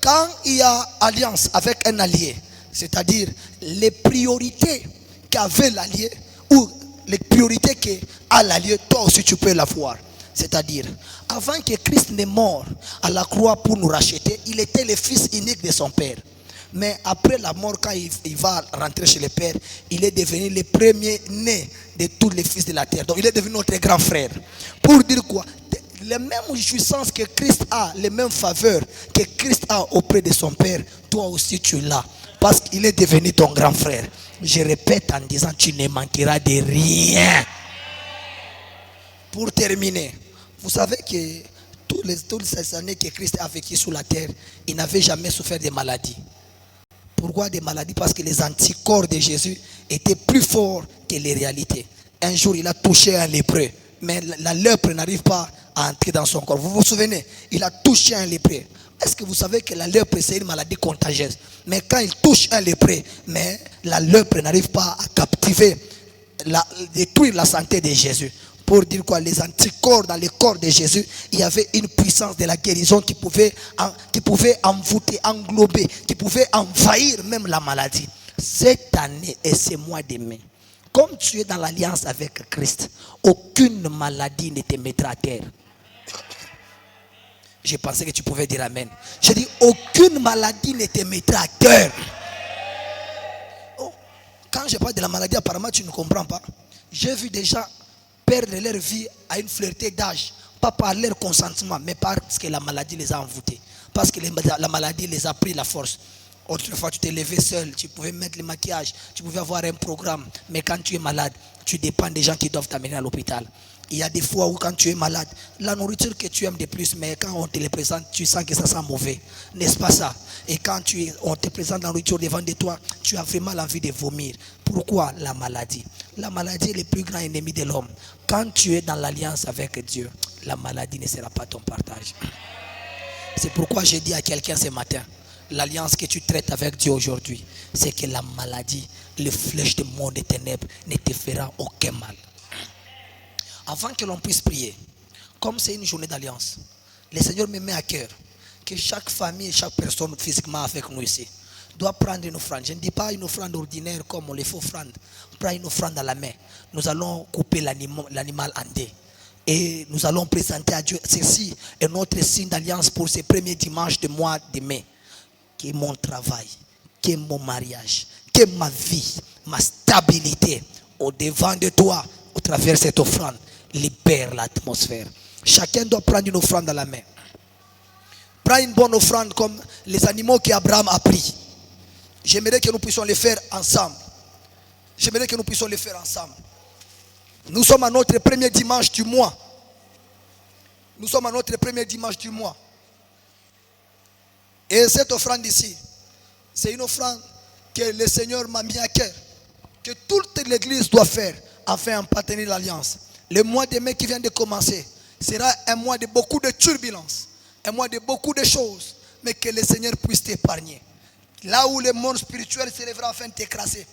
Quand il y a alliance avec un allié, c'est-à-dire les priorités qu'avait l'allié ou les priorités qu'a l'allié, toi aussi tu peux l'avoir. C'est-à-dire, avant que Christ ne meure à la croix pour nous racheter, il était le fils unique de son père. Mais après la mort, quand il va rentrer chez le père, il est devenu le premier né de tous les fils de la terre. Donc il est devenu notre grand frère. Pour dire quoi? Les mêmes jouissances que Christ a, les mêmes faveurs que Christ a auprès de son père, toi aussi tu l'as. Parce qu'il est devenu ton grand frère. Je répète en disant, tu ne manqueras de rien. Pour terminer, vous savez que toutes ces années que Christ a vécu sur la terre, il n'avait jamais souffert de maladies. Pourquoi des maladies? Parce que les anticorps de Jésus étaient plus forts que les réalités. Un jour, il a touché un lépreux, mais la lèpre n'arrive pas à entrer dans son corps. Vous vous souvenez? Il a touché un lépreux. Est-ce que vous savez que la lèpre, c'est une maladie contagieuse? Mais quand il touche un lépreux, mais la lèpre n'arrive pas à captiver, détruire la santé de Jésus. Pour dire quoi? Les anticorps dans le corps de Jésus, il y avait une puissance de la guérison qui pouvait envoûter, englober, qui pouvait envahir même la maladie. Cette année et ce mois de mai, comme tu es dans l'alliance avec Christ, aucune maladie ne te mettra à terre. Je pensais que tu pouvais dire amen. Je dis, aucune maladie ne te mettra à terre. Oh, quand je parle de la maladie, apparemment tu ne comprends pas. J'ai vu des gens perdre leur vie à une flirtée d'âge, pas par leur consentement, mais parce que la maladie les a envoûtés, parce que la maladie les a pris la force. Autrefois, tu t'es levé seul, tu pouvais mettre le maquillage, tu pouvais avoir un programme, mais quand tu es malade, tu dépends des gens qui doivent t'amener à l'hôpital. Il y a des fois où quand tu es malade, la nourriture que tu aimes de plus, mais quand on te le présente, tu sens que ça sent mauvais. N'est-ce pas ça? Et quand on te présente la nourriture devant de toi, tu as vraiment l'envie de vomir. Pourquoi? La maladie. La maladie est le plus grand ennemi de l'homme. Quand tu es dans l'alliance avec Dieu, la maladie ne sera pas ton partage. C'est pourquoi j'ai dit à quelqu'un ce matin, l'alliance que tu traites avec Dieu aujourd'hui, c'est que la maladie, les flèches du monde des ténèbres ne te fera aucun mal. Avant que l'on puisse prier, comme c'est une journée d'alliance, le Seigneur me met à cœur que chaque famille, chaque personne physiquement avec nous ici doit prendre une offrande. Je ne dis pas une offrande ordinaire comme on les fait offrande. Prends une offrande à la main. Nous allons couper l'animal en deux. Et nous allons présenter à Dieu. Ceci est notre signe d'alliance pour ce premier dimanche du mois de mai. Que mon travail, que mon mariage, que ma vie, ma stabilité au devant de toi, au travers de cette offrande, libère l'atmosphère. Chacun doit prendre une offrande à la main. Prends une bonne offrande comme les animaux qu'Abraham a pris. J'aimerais que nous puissions les faire ensemble. J'aimerais que nous puissions les faire ensemble. Nous sommes à notre premier dimanche du mois. Nous sommes à notre premier dimanche du mois. Et cette offrande ici, c'est une offrande que le Seigneur m'a mis à cœur, que toute l'église doit faire afin d'appartenir l'alliance. Le mois de mai qui vient de commencer sera un mois de beaucoup de turbulences, un mois de beaucoup de choses, mais que le Seigneur puisse t'épargner. Là où le monde spirituel se lèvera afin de t'écraser,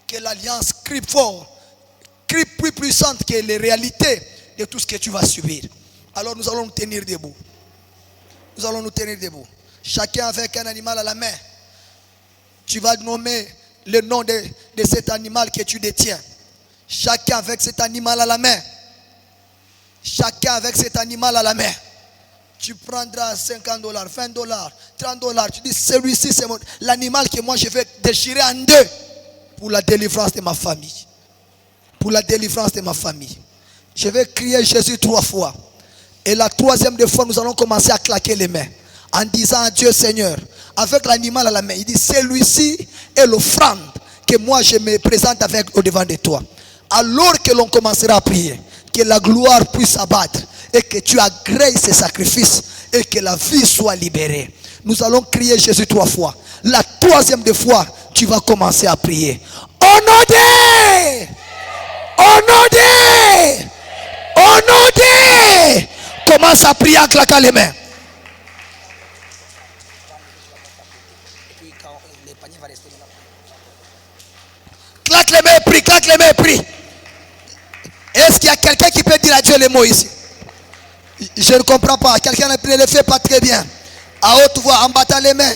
que l'alliance crie fort, crie plus puissante que les réalités de tout ce que tu vas subir. Alors nous allons nous tenir debout. Nous allons nous tenir debout. Chacun avec un animal à la main. Tu vas nommer le nom de cet animal que tu détiens. Chacun avec cet animal à la main. Chacun avec cet animal à la main. Tu prendras $50, $20, $30. Tu dis, celui-ci, c'est l'animal que moi je vais déchirer en deux pour la délivrance de ma famille. Pour la délivrance de ma famille. Je vais crier Jésus 3 fois. Et la troisième fois, nous allons commencer à claquer les mains. En disant à Dieu Seigneur, avec l'animal à la main, il dit, celui-ci est l'offrande que moi je me présente avec au devant de toi. Alors que l'on commencera à prier, que la gloire puisse abattre et que tu agrées ces sacrifices et que la vie soit libérée. Nous allons crier Jésus 3 fois. La troisième fois, tu vas commencer à prier. Honoré! Honoré! Honoré! Commence à prier en claquant les mains. Claque les mains et prie, claque les mains et prie. Est-ce qu'il y a quelqu'un qui peut dire à Dieu les mots ici? Je ne comprends pas. Quelqu'un ne le fait pas très bien. À haute voix, en battant les mains.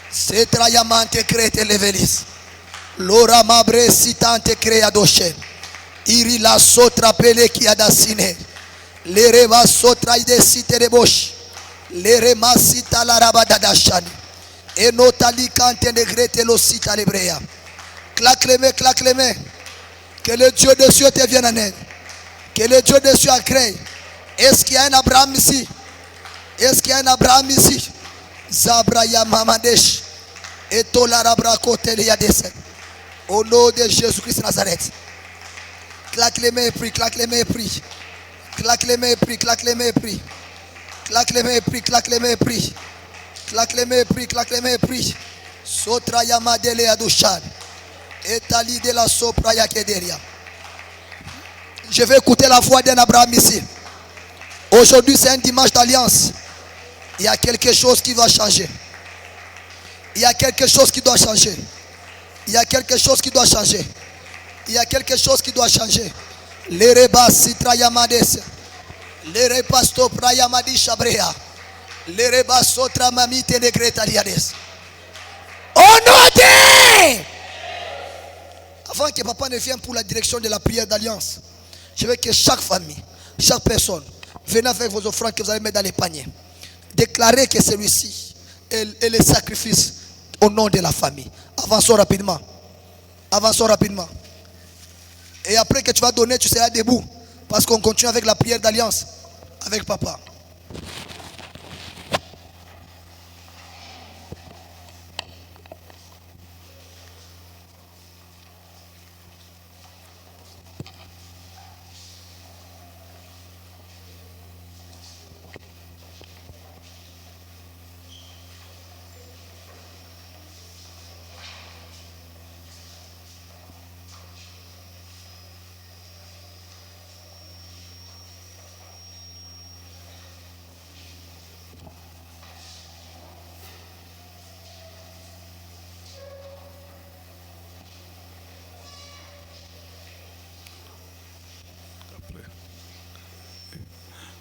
C'est trayamante crete levelis. L'ora mabre sitante crea doche. Iri la sotra pele qui a dassine. Les reva sotra ide site de boche. Les remasita la rabada dachani. Et notali kante negrete lo sita lebrea. Claque les mains, claque les mains. Que le Dieu des cieux te vienne en aide. Que le Dieu des cieux agrée. Est-ce qu'il y a un Abraham ici? Est-ce qu'il y a un Abraham ici? Zabraya Mamadesh. Et Tolarabra Koteliades. Au nom de Jésus-Christ de Nazareth. Claque les mains et prie, claque les mains et prie. Claque les mains et prie, claque les mains et prie. Claque les mains et prie, claque les mains et prie. Claque les mains et prie, claque les mains et prie. Sotra Yamadele Adushan. Etali de la Sopra Yakederia. Je vais écouter la voix d'un Abraham ici. Aujourd'hui, c'est un dimanche d'alliance. Il y a quelque chose qui va changer. Il y a quelque chose qui doit changer. Il y a quelque chose qui doit changer. Il y a quelque chose qui doit changer. Les rebas citra yamades. Les repasto prayamadi chabrea. Les rebas sotra mamite negretaliades. Honoré! Avant que papa ne vienne pour la direction de la prière d'alliance, je veux que chaque famille, chaque personne, venez avec vos offrandes que vous allez mettre dans les paniers. Déclarez que celui-ci est le sacrifice au nom de la famille. Avançons rapidement. Avançons rapidement. Et après que tu vas donner, tu seras debout. Parce qu'on continue avec la prière d'alliance avec papa.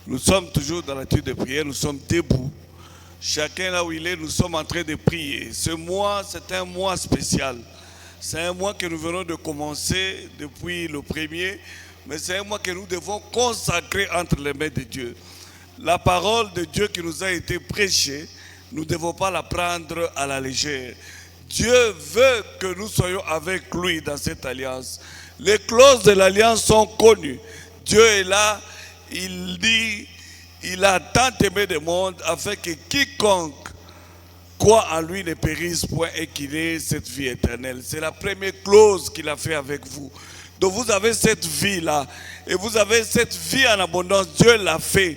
Nous sommes toujours dans l'attitude de prière, nous sommes debout. Chacun là où il est, nous sommes en train de prier. Ce mois, c'est un mois spécial. C'est un mois que nous venons de commencer depuis le premier, mais c'est un mois que nous devons consacrer entre les mains de Dieu. La parole de Dieu qui nous a été prêchée, nous ne devons pas la prendre à la légère. Dieu veut que nous soyons avec lui dans cette alliance. Les clauses de l'alliance sont connues. Dieu est là. Il dit, il a tant aimé le monde afin que quiconque croit en lui ne périsse point et qu'il ait cette vie éternelle. C'est la première clause qu'il a fait avec vous. Donc vous avez cette vie-là. Et vous avez cette vie en abondance. Dieu l'a fait.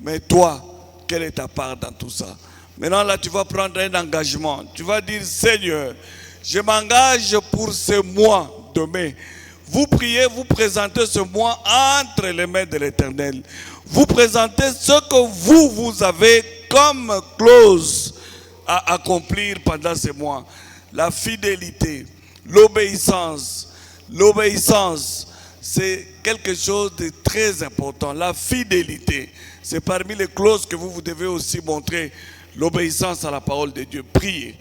Mais toi, quelle est ta part dans tout ça? Maintenant, là, tu vas prendre un engagement. Tu vas dire, Seigneur, je m'engage pour ce mois demain. Vous priez, vous présentez ce mois entre les mains de l'Éternel. Vous présentez ce que vous avez comme clause à accomplir pendant ce mois. La fidélité, l'obéissance. L'obéissance, c'est quelque chose de très important. La fidélité, c'est parmi les clauses que vous devez aussi montrer. L'obéissance à la parole de Dieu. Priez.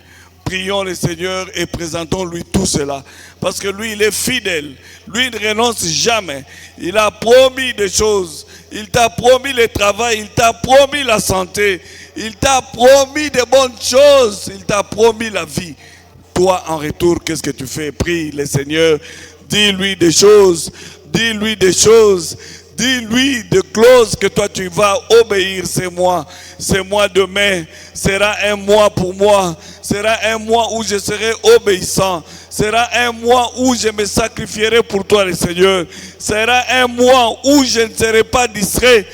Prions le Seigneur et présentons-lui tout cela. Parce que lui, il est fidèle. Lui, il ne renonce jamais. Il a promis des choses. Il t'a promis le travail. Il t'a promis la santé. Il t'a promis de bonnes choses. Il t'a promis la vie. Toi, en retour, qu'est-ce que tu fais? Prie le Seigneur. Dis-lui des choses. Dis-lui des choses. Dis-lui de clauses que toi tu vas obéir. Ce mois demain sera un mois pour moi. Sera un mois où je serai obéissant. Sera un mois où je me sacrifierai pour toi le Seigneur. Sera un mois où je ne serai pas distrait.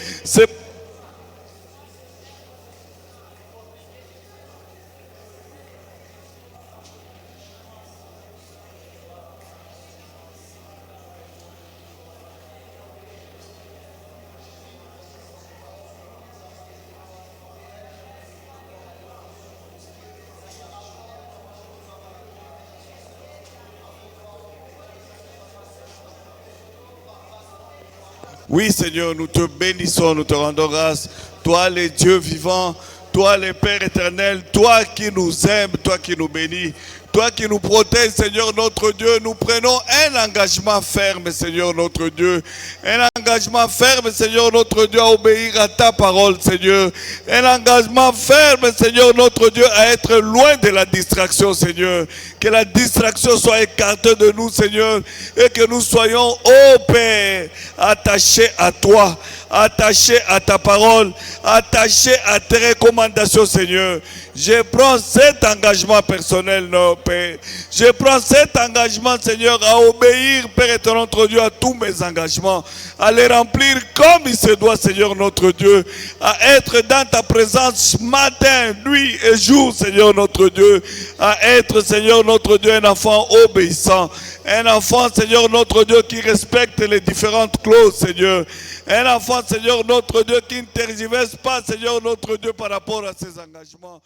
Oui, Seigneur, nous te bénissons, nous te rendons grâce. Toi, le Dieu vivant, toi, le Père éternel, toi qui nous aimes, toi qui nous bénis, toi qui nous protèges, Seigneur notre Dieu, nous prenons un engagement ferme, Seigneur notre Dieu. Un engagement ferme, Seigneur notre Dieu, à obéir à ta parole, Seigneur. Un engagement ferme, Seigneur notre Dieu, à être loin de la distraction, Seigneur. Que la distraction soit écartée de nous, Seigneur, et que nous soyons, ô Père, attachés à toi, attachés à ta parole, attachés à tes recommandations, Seigneur. Je prends cet engagement personnel, non, Père. Je prends cet engagement, Seigneur, à obéir, Père éternel, notre Dieu, à tous mes engagements, à les remplir comme il se doit, Seigneur, notre Dieu, à être dans ta présence matin, nuit et jour, Seigneur, notre Dieu, à être, Seigneur, notre Dieu, un enfant obéissant, un enfant, Seigneur, notre Dieu, qui respecte les différentes clauses, Seigneur, un enfant, Seigneur, notre Dieu, qui ne tergiverse pas, Seigneur, notre Dieu, par rapport à ses engagements.